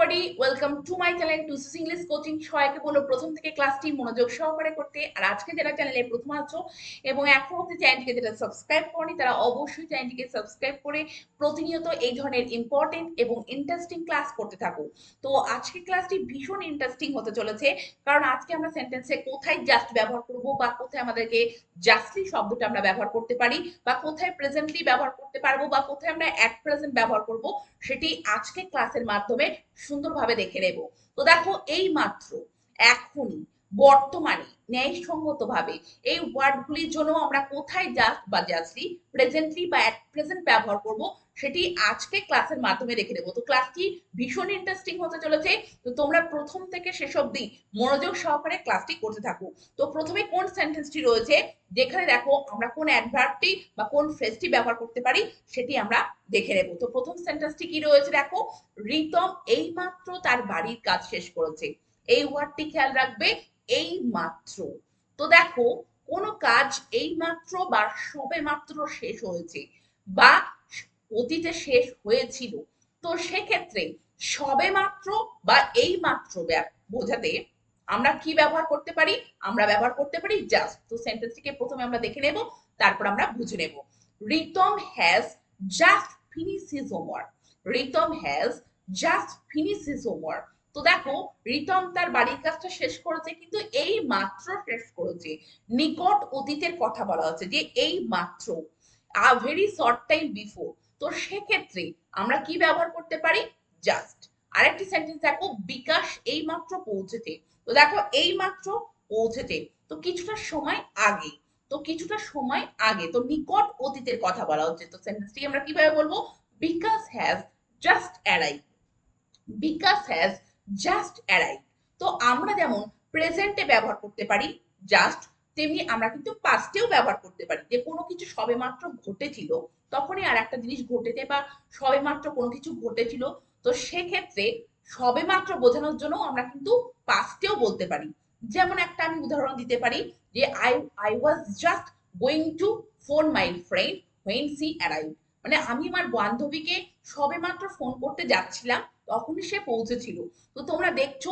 everybody, welcome to my channel to English coaching। সবাইকে বলবো প্রথম থেকে ক্লাসটি মনোযোগ সহকারে করতে। আর আজকে যারা চ্যানেলে প্রথম আছো এবং এখনো অবধি চ্যানেলটিকে যারা সাবস্ক্রাইব করনি তারা অবশ্যই চ্যানেলটিকে সাবস্ক্রাইব করে প্রতিনিয়ত এই ধরনের ইম্পর্টেন্ট এবং ইন্টারেস্টিং ক্লাস করতে থাকো। তো আজকে ক্লাসটি ভীষণ ইন্টারেস্টিং হতে চলেছে, কারণ আজকে আমরা সেন্টেন্সে কোথায় জাস্ট ব্যবহার করব বা কোথায় আমাদেরকে জাস্টলি শব্দটা আমরা ব্যবহার করতে পারি বা কোথায় প্রেজেন্টলি ব্যবহার করতে পারবো বা কোথায় আমরা অ্যাট প্রেজেন্ট ব্যবহার করব সেটি আজকে ক্লাসের মাধ্যমে সুন্দরভাবে দেখে নেব। তো দেখো, এই মাত্র, এখনই, বর্তমানে, ন্যায়সঙ্গতভাবে এই ওয়ার্ডগুলির জন্য আমরা কোথায় জাস্ট বা জাস্টলি, প্রেজেন্টলি বা অ্যাট প্রেজেন্ট ব্যবহার করব সেটি আজকে ক্লাসের মাধ্যমে দেখে নেব। তো ক্লাসটি ভীষণ ইন্টারেস্টিং হতে চলেছে। তো তোমরা প্রথম থেকে শেষ অবধি মনোযোগ সহকারে ক্লাসটি করতে থাকো। তো প্রথমে কোন সেন্টেন্সটি রয়েছে, যেখানে দেখো আমরা কোন অ্যাডভার্বটি বা কোন ফ্রেজটি ব্যবহার করতে পারি সেটি আমরা দেখে নেব। তো প্রথম সেন্টেন্সটি কি রয়েছে দেখো, রিতম এইমাত্র তার বাড়ির কাজ শেষ করেছে। এই ওয়ার্ডটি খেয়াল রাখবে, এই মাত্র। তো দেখো, কোন কাজ এইমাত্র বা সবে মাত্র শেষ হয়েছে বা অতীতে শেষ হয়েছিল, তো সেক্ষেত্রে সবে মাত্র বা এই মাত্র বোঝাতে আমরা কি ব্যবহার করতে পারি, আমরা ব্যবহার করতে পারি জাস্ট। তো সেন্টেন্সটিকে প্রথমে আমরা দেখে নেব, তারপর আমরা বুঝে নেব। Ritam has just finish his homework. Ritam has just finish his homework. তো দেখো, রিতম তার বাড়ির কাজটা শেষ করেছে, কিন্তু এই মাত্র শেষ করেছে। নিকট অতীতের কথা বলা হচ্ছে যে এই মাত্র, a very short time before. তো সেক্ষেত্রে আমরা কি ব্যবহার করতে পারি, জাস্ট। আরেকটি সেন্টেন্স দেখো, বিকাশ এই মাত্র পৌঁছেছে। তো দেখো, এই মাত্র পৌঁছেছে, তো কিছুটা সময় আগে। তো কিছুটা সময় আগে, তো নিকট অতীতের কথা বলা হচ্ছে। তো সেন্টেন্সটি আমরা কিভাবে বলবো, Bikash has just arrive. Bikash has just arrive. তো আমরা যেমন প্রেজেন্টে ব্যবহার করতে পারি জাস্ট, তেমনি আমরা কিন্তু পাস্টেও ব্যবহার করতে পারি। যে কোনো কিছু সবেমাত্র ঘটেছিল, তখনই আর একটা জিনিস ঘটেছে বা সবেমাত্র কোনো কিছু ঘটেছিল, তো সেক্ষেত্রে সবেমাত্র বোঝানোর জন্য আমরা কিন্তু পাস্টেও বলতে পারি। যেমন একটা আমি উদাহরণ দিতে পারি যে I was just going to phone my friend when she arrive. মানে আমি আমার বান্ধবীকে সবেমাত্র ফোন করতে যাচ্ছিলাম, তখনই সে পৌঁছেছিল। তো তোমরা দেখছো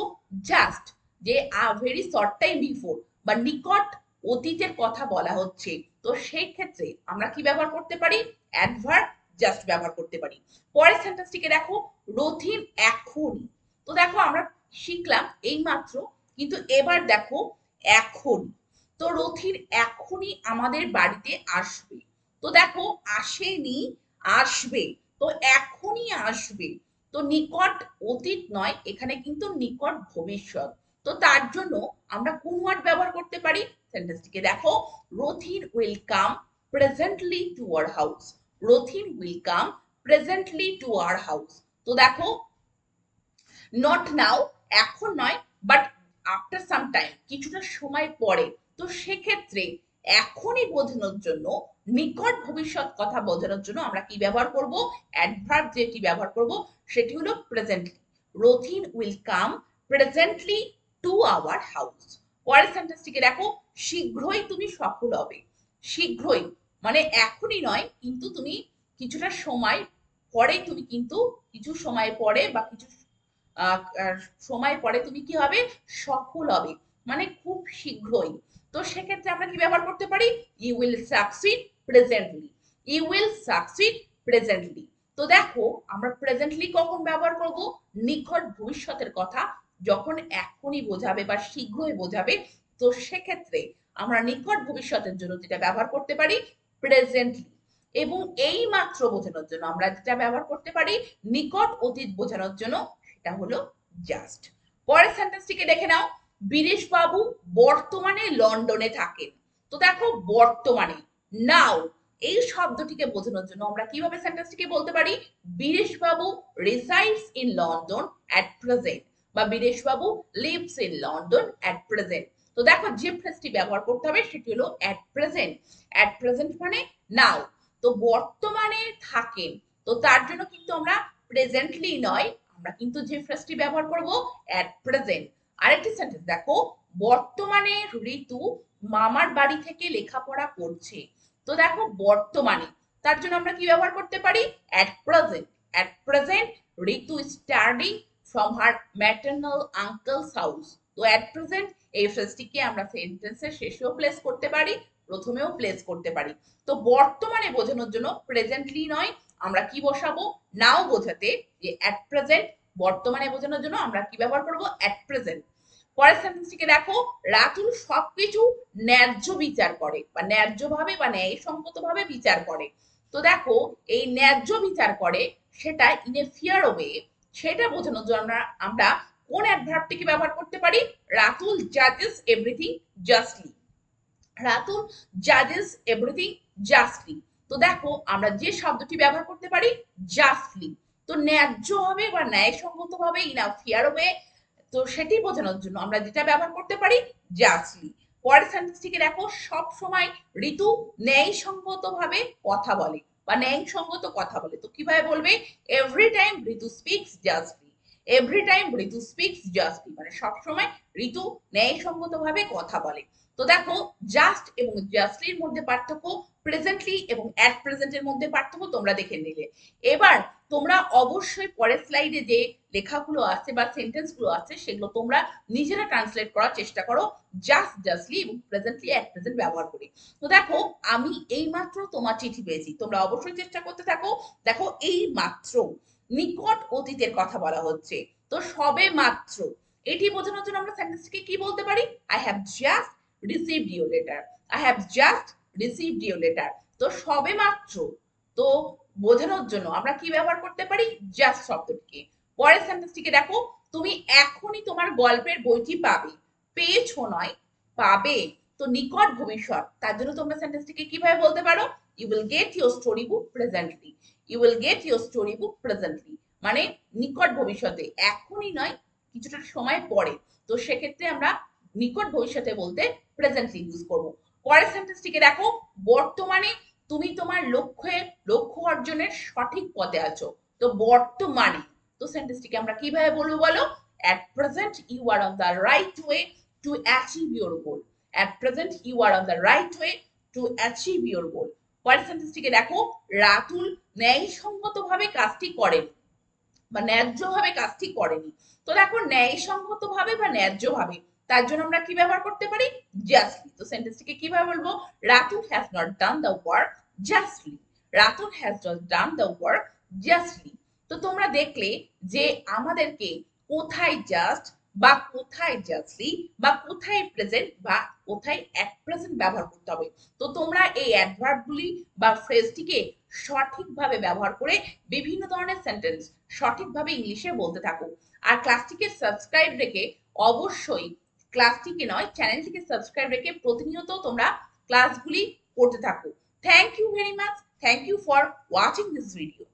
জাস্ট, যে a very short time before বা নিকট অতীতের কথা বলা হচ্ছে। তো সেই ক্ষেত্রে আমরা কি ব্যবহার করতে পারি, অ্যাডভার্ব জাস্ট ব্যবহার করতে পারি। পরের সেন্টেন্সটিকে দেখো, রথিন এখনই। তো দেখো, আমরা শিখলাম এই মাত্র, কিন্তু এবার দেখো এখন। তো রথিন এখনই আমাদের বাড়িতে আসবে। তো দেখো, আসেনি, আসবে। তো এখনই আসবে। তো নিকট অতীত নয়, এখানে কিন্তু নিকট ভবিষ্যৎ। তো তার জন্য আমরা কোন ওয়ার্ড ব্যবহার করতে পারি, সেন্টেন্সটিকে দেখো, Rathin will come presently to our house. Rathin will come presently to our house. তো দেখো, নট নাও, এখন নয়, বাট আফটার সাম টাইম, কিছুটা সময় পরে। তো সেক্ষেত্রে এখনই বোঝানোর জন্য, নিকট ভবিষ্যৎ কথা বোঝানোর জন্য আমরা কি ব্যবহার করব, অ্যাডভার্ব যেটি ব্যবহার করব সেটি হলো presently. Rathin will come presently to our house. পরের সেন্টেন্সটিকে দেখো, শীঘ্রই তুমি সফল হবে। শীঘ্রই মানে এখনই নয়, কিন্তু তুমি কিছুটা সময় পরে, তুমি কিন্তু কিছু সময় পরে বা কিছু সময় পরে তুমি কি হবে, সফল হবে, মানে খুব শীঘ্রই। তো সেক্ষেত্রে আমরা কি ব্যবহার করতে পারি, you will succeed presently. You will succeed presently. তো দেখো, আমরা প্রেজেন্টলি কখন ব্যবহার করব, নিকট ভবিষ্যতের কথা যখন এখনই বোঝাবে বা শীঘ্রই বোঝাবে। তো সেক্ষেত্রে আমরা নিকট ভবিষ্যতের জন্য যেটা ব্যবহার করতে পারি, প্রেজেন্টলি। এবং এই মাত্র বোঝানোর জন্য আমরা যেটা ব্যবহার করতে পারি, নিকট অতীত বোঝানোর জন্য, সেটা হলো জাস্ট। পরের সেন্টেন্সটিকে দেখে নাও, বীরেশ বাবু বর্তমানে লন্ডনে থাকেন। তো দেখো, বর্তমানে, নাও, এই শব্দটিকে বোঝানোর জন্য আমরা কিভাবে সেন্টেন্সটিকে বলতে পারি, বীরেশ বাবু resides in London at present বা বীরেশ বাবু lives in London at present. তো দেখো, যে ফ্রেজটি ব্যবহার করতে হবে সেটি হলো এট প্রেজেন্ট। এট প্রেজেন্ট মানে নাও। তো বর্তমানে থাকেন, তো তার জন্য কিন্তু আমরা প্রেজেন্টলি নয়, আমরা কিন্তু যে ফ্রেজটি ব্যবহার করব, এট প্রেজেন্ট। আরেকটি সেন্টেন্স দেখো, বর্তমানে ঋতু মামার বাড়ি থেকে লেখাপড়া করছে। তো দেখো, বর্তমানে, তার জন্য আমরা কি ব্যবহার করতে পারি, at present. At present Ritu studying from her maternal uncle's house. তো at present এই ফ্রেজটিকে আমরা সেন্টেন্সের শেষেও প্লেস করতে পারি, প্রথমেও প্লেস করতে পারি। তো বর্তমানে বোঝানোর জন্য প্রেজেন্টলি নয়, আমরা কি বসাবো, নাও বোঝাতে যে at present বর্তমানে বোঝানোর জন্য আমরা কি ব্যবহার করব, at present। পরের সেন্টেন্সটিকে দেখো, রাতুল সবকিছু ন্যায্য বিচার করে বা ন্যায্যভাবে বা ন্যায়সঙ্গতভাবে বিচার করে। তো দেখো এই ন্যায্য বিচার করে সেটা ইন এ ফেয়ার ওয়ে, সেটা বোঝানোর জন্য আমরা কোন অ্যাডভার্বটিকে ব্যবহার করতে পারি, রাতুল জাজেস এভরিথিং জাস্টলি। রাতুল জাজেস এভরিথিং জাস্টলি। তো দেখো আমরা যে শব্দটি ব্যবহার করতে পারি জাস্টলি, তো ন্যায্য হবে বা ন্যায়সঙ্গত ভাবে ইন আ ফেয়ার ওয়ে, তো সেটি বোঝানোর জন্য আমরা যেটা ব্যবহার করতে পারি জাস্টলি। পরের সেন্টেন্সটিকে দেখো, সব সময় ঋতু ন্যায়সঙ্গত ভাবে কথা বলে বা ন্যায়সঙ্গত কথা বলে। তো কিভাবে বলবে, এভরি টাইম ঋতু স্পিক্স জাস্টলি। এভরি টাইম ঋতু স্পিক্স জাস্টলি মানে সব সময় ঋতু ন্যায়সঙ্গত ভাবে কথা বলে। তো দেখো জাস্ট এবং জাস্টলির মধ্যে পার্থক্য, প্রেজেন্টলি এবং অ্যাট প্রেজেন্টের মধ্যে পার্থক্য তোমরা দেখে নিলে। এবার তোমরা অবশ্যই পরের স্লাইডে যে লেখাগুলো আছে বা সেন্টেন্স গুলো আছে সেগুলো তোমরা নিজেরা ট্রান্সলেট করার চেষ্টা করো জাস্ট, জাস্টলি এবং প্রেজেন্টলি অ্যাট প্রেজেন্ট ব্যবহার করে। তো দেখো আমি এই মাত্র তোমার চিঠি পেয়েছি, তোমরা অবশ্যই চেষ্টা করতে থাকো। দেখো এই মাত্র নিকট অতীতের কথা বলা হচ্ছে, তো সবে মাত্র এটি বোঝানোর জন্য আমরা সেন্টেন্সটিকে কি বলতে পারি, I have just received your letter. I have just received your letter. তো সবে মাত্র তো বোঝানোর জন্য আমরা কি ব্যবহার করতে পারি, জাস্ট শব্দটিকে। পরের সেন্টেন্সটিকে দেখো, তুমি এখনই তোমার গল্পের বইটি পাবে, পেয়েছো নয় পাবে, তো নিকট ভবিষ্যৎ, তার জন্য তোমরা সেন্টেন্সটিকে কিভাবে বলতে পারো, you will get your story book presently. You will get your story book presently মানে নিকট ভবিষ্যতে, এখনই নয় কিছুটা সময় পরে। তো সেক্ষেত্রে আমরা নিকট ভবিষ্যতে বলতে প্রেজেন্টলি ইউজ করব। পরের সেন্টেন্সটিকে দেখো, বর্তমানে তুমি তোমার লক্ষ্য অর্জনের সঠিক পথে আছো। তো বর্তমানে তো সেন্টেন্সটিকে আমরা কিভাবে বলবো বলো, at present you are on the right way to achieve your goal. At present you are on the right way to achieve your goal. পরের সেন্টেন্সটিকে দেখো, রাতুল ন্যায়সঙ্গতভাবে কাজটি করেন বা ন্যায্যভাবে কাজটি করেনি। তো দেখো ন্যায়সঙ্গতভাবে বা ন্যায্যভাবে, তার জন্য আমরা কি ব্যবহার করতে পারি, জাস্টলি। তো সেন্টেন্সটিকে কিভাবে বলবো, Ratul has not done the work justly. Ratul has not done the work justly. তো তোমরা দেখলে যে আমাদেরকে কোথায় জাস্ট বা কোথায় জাস্টলি বা কোথায় প্রেজেন্ট বা কোথায় অ্যাট প্রেজেন্ট ব্যবহার করতে হবে। তো তোমরা এই অ্যাডভার্বগুলি বা ফ্রেজটিকে সঠিকভাবে ব্যবহার করে বিভিন্ন ধরনের সেন্টেন্স সঠিকভাবে ইংলিশে বলতে থাকো। আর ক্লাসটিকে সাবস্ক্রাইব রেখে অবশ্যই, ক্লাসটিকে নয় চ্যানেলটিকে সাবস্ক্রাইব রেখে প্রতিনিয়ত তোমরা ক্লাসগুলি করতে থাকো। Thank you very much, thank you for watching this video.